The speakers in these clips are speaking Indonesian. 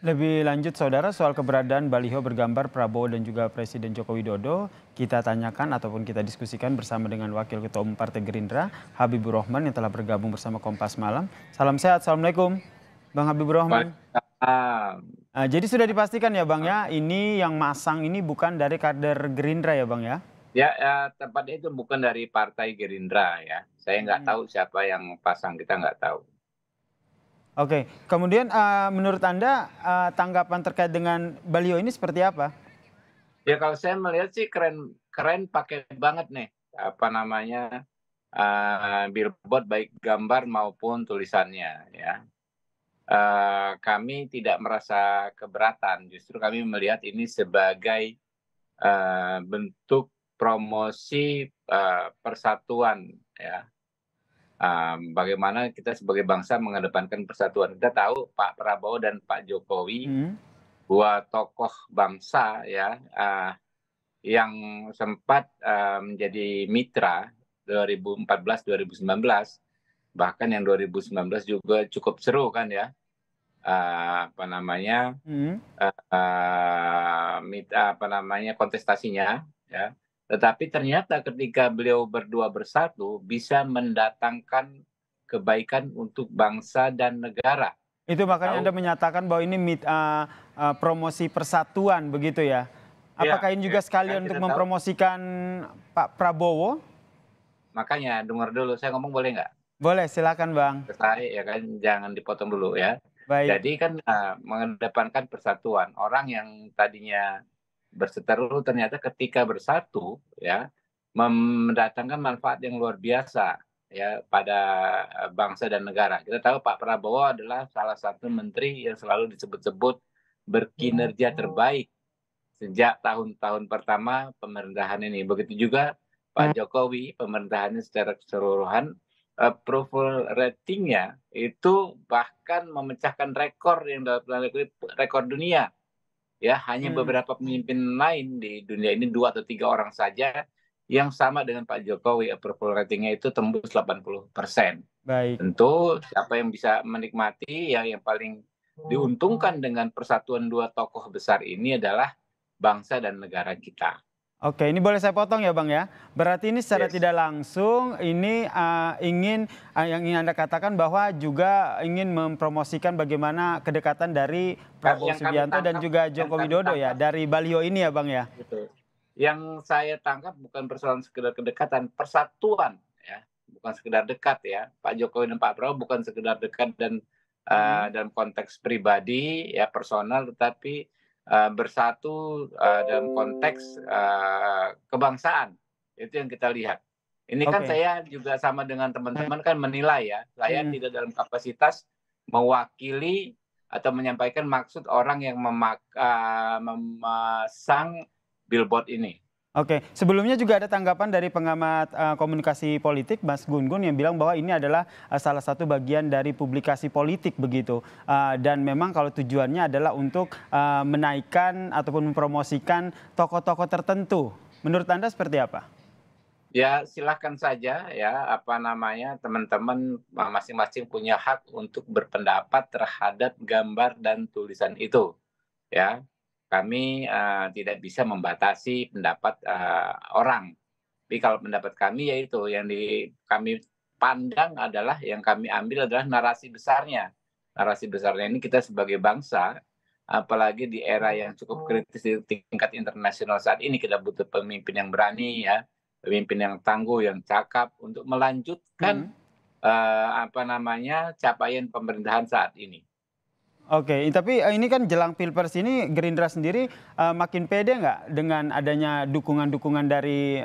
Lebih lanjut saudara soal keberadaan baliho bergambar Prabowo dan juga Presiden Joko Widodo, kita tanyakan ataupun kita diskusikan bersama dengan Wakil Ketua Umum Partai Gerindra, Habibur Rahman yang telah bergabung bersama Kompas Malam. Salam sehat, Assalamualaikum Bang Habibur Rahman. Waalaikumsalam. Jadi sudah dipastikan ya Bang ya, ini yang masang ini bukan dari kader Gerindra ya Bang ya? Ya, tepatnya itu bukan dari Partai Gerindra ya. Saya nggak Hmm. tahu siapa yang pasang, kita nggak tahu. Oke, kemudian menurut Anda tanggapan terkait dengan baliho ini seperti apa? Ya kalau saya melihat sih keren keren pakai banget nih, apa namanya, billboard baik gambar maupun tulisannya ya. Kami tidak merasa keberatan, justru kami melihat ini sebagai, bentuk promosi, persatuan ya. Bagaimana kita sebagai bangsa mengedepankan persatuan. Kita tahu Pak Prabowo dan Pak Jokowi, Hmm. dua tokoh bangsa ya, yang sempat, menjadi mitra 2014, 2019, bahkan yang 2019 juga cukup seru kan ya, apa namanya, Hmm. apa namanya, kontestasinya ya. Tetapi ternyata ketika beliau berdua bersatu bisa mendatangkan kebaikan untuk bangsa dan negara. Itu Kita makanya tahu Anda menyatakan bahwa ini promosi persatuan begitu ya? ya, Apakah ini ya juga kan sekalian untuk kita tahu mempromosikan Pak Prabowo? makanya dengar dulu, saya ngomong boleh nggak? Boleh, silakan Bang. Selesai ya kan, jangan dipotong dulu ya. Baik. Jadi kan, mengedepankan persatuan. Orang yang tadinya berseteru ternyata ketika bersatu ya, mendatangkan manfaat yang luar biasa ya pada, bangsa dan negara. Kita tahu Pak Prabowo adalah salah satu menteri yang selalu disebut-sebut berkinerja terbaik sejak tahun-tahun pertama pemerintahan ini. Begitu juga Pak Jokowi, pemerintahannya secara keseluruhan, approval rating-nya itu bahkan memecahkan rekor yang dalam tanda kutip rekor dunia. Ya, hanya Hmm. beberapa pemimpin lain di dunia ini 2 atau 3 orang saja yang sama dengan Pak Jokowi approval rating-nya itu tembus 80%. Baik. Tentu siapa yang bisa menikmati ya yang paling diuntungkan dengan persatuan dua tokoh besar ini adalah bangsa dan negara kita. Oke, ini boleh saya potong ya Bang ya? Berarti ini secara Yes. tidak langsung ini yang ingin Anda katakan bahwa juga ingin mempromosikan bagaimana kedekatan dari Prabowo Yang kami Subianto dan tangkap juga yang Joko kami Widodo ya, tangkap dari baliho ini ya Bang ya? gitu. Yang saya tangkap bukan persoalan sekedar kedekatan, persatuan ya, bukan sekedar dekat ya. Pak Jokowi dan Pak Prabowo bukan sekedar dekat dan, Mhm. dalam konteks pribadi ya personal, tetapi, bersatu, dalam konteks, kebangsaan. Itu yang kita lihat. Ini kan Oke. saya juga sama dengan teman-teman kan menilai ya, saya Mhm. tidak dalam kapasitas mewakili atau menyampaikan maksud orang yang memasang billboard ini. Oke, sebelumnya juga ada tanggapan dari pengamat komunikasi politik Mas Gun-Gun yang bilang bahwa ini adalah salah satu bagian dari publikasi politik begitu. Dan memang kalau tujuannya adalah untuk menaikkan ataupun mempromosikan tokoh-tokoh tertentu. Menurut Anda seperti apa? Ya silahkan saja ya, apa namanya, teman-teman masing-masing punya hak untuk berpendapat terhadap gambar dan tulisan itu, ya. Kami, tidak bisa membatasi pendapat, orang. Tapi kalau pendapat kami ya itu, yang kami pandang adalah yang kami ambil adalah narasi besarnya. Narasi besarnya ini kita sebagai bangsa, apalagi di era yang cukup kritis di tingkat internasional saat ini, kita butuh pemimpin yang berani ya, pemimpin yang tangguh, yang cakap untuk melanjutkan, Mhm. apa namanya, capaian pemerintahan saat ini. Oke, tapi ini kan jelang Pilpres ini Gerindra sendiri makin pede nggak dengan adanya dukungan-dukungan dari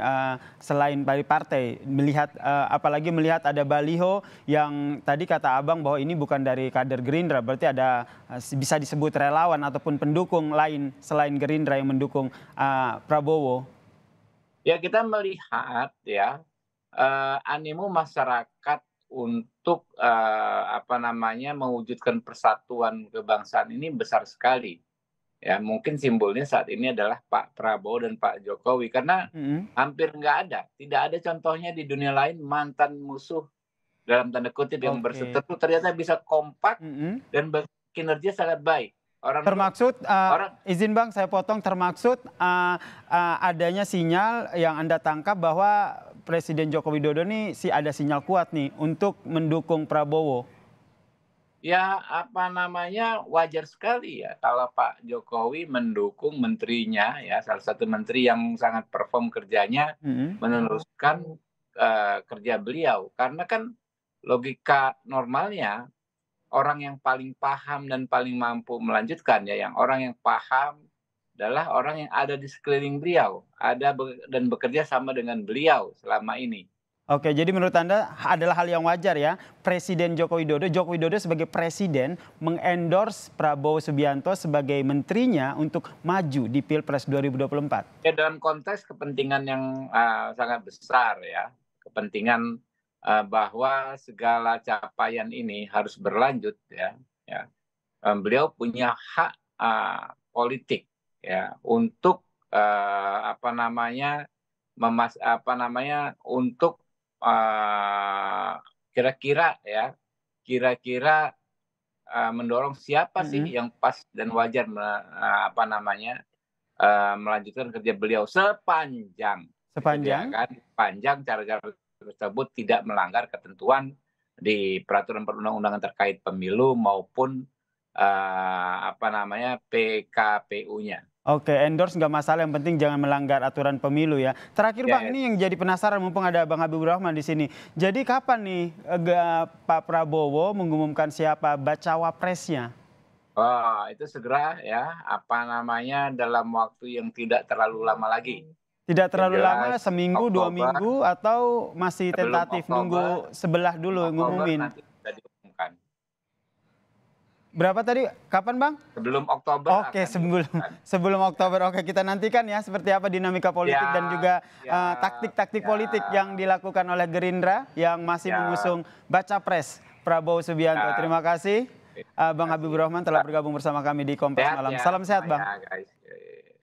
selain dari partai melihat apalagi melihat ada baliho yang tadi kata Abang bahwa ini bukan dari kader Gerindra, berarti ada bisa disebut relawan ataupun pendukung lain selain Gerindra yang mendukung Prabowo. Ya kita melihat ya, animo masyarakat untuk, apa namanya, mewujudkan persatuan kebangsaan ini besar sekali. Ya mungkin simbolnya saat ini adalah Pak Prabowo dan Pak Jokowi, karena Mhm. hampir nggak ada, tidak ada contohnya di dunia lain mantan musuh dalam tanda kutip yang Oke. berseteru ternyata bisa kompak Mhm. dan berkinerja sangat baik. Orang dulu, Termaksud, orang izin Bang saya potong, termaksud adanya sinyal yang Anda tangkap bahwa Presiden Joko Widodo nih ada sinyal kuat nih untuk mendukung Prabowo. ya apa namanya wajar sekali ya kalau Pak Jokowi mendukung menterinya ya salah satu menteri yang sangat perform kerjanya Mhm. meneruskan kerja beliau karena kan logika normalnya orang yang paling paham dan paling mampu melanjutkan ya yang orang yang paham adalah orang yang ada di sekeliling beliau dan bekerja sama dengan beliau selama ini. Oke, jadi menurut Anda adalah hal yang wajar ya, Presiden Joko Widodo sebagai presiden mengendorse Prabowo Subianto sebagai menterinya untuk maju di Pilpres 2024. Ya dalam konteks kepentingan yang sangat besar ya, kepentingan bahwa segala capaian ini harus berlanjut ya, ya. Beliau punya hak politik ya untuk apa namanya untuk kira-kira ya kira-kira mendorong siapa sih Mhm. yang pas dan wajar melanjutkan kerja beliau sepanjang itu dia Sepanjang. kan panjang cara-cara tersebut tidak melanggar ketentuan di peraturan perundang-undangan terkait pemilu maupun PKPU-nya. Oke, endorse nggak masalah, yang penting jangan melanggar aturan pemilu ya. Terakhir Bang, Yes. ini yang jadi penasaran mumpung ada Bang Habibur Rahman di sini. Jadi kapan nih Pak Prabowo mengumumkan siapa bacawa presnya? Oh, itu segera ya, dalam waktu yang tidak terlalu lama lagi. Tidak Yang terlalu lama, jelas seminggu, 2 minggu, Oktober, atau masih sebelum tentatif Oktober, nunggu sebelah dulu Oktober ngumumin? nanti sudah diumumkan. Berapa tadi? Kapan Bang? Sebelum Oktober Oke, akan diumumkan. sebelum Oktober. Oke, kita nantikan ya seperti apa dinamika politik Ya, dan juga ya, taktik-taktik ya, politik yang dilakukan oleh Gerindra yang masih ya, mengusung baca pres Prabowo Subianto. ya. Terima kasih Terima Bang kasih. Habibur Rahman telah bergabung bersama kami di Kompas Sehat Malam. ya, Salam sehat semua Bang. ya guys.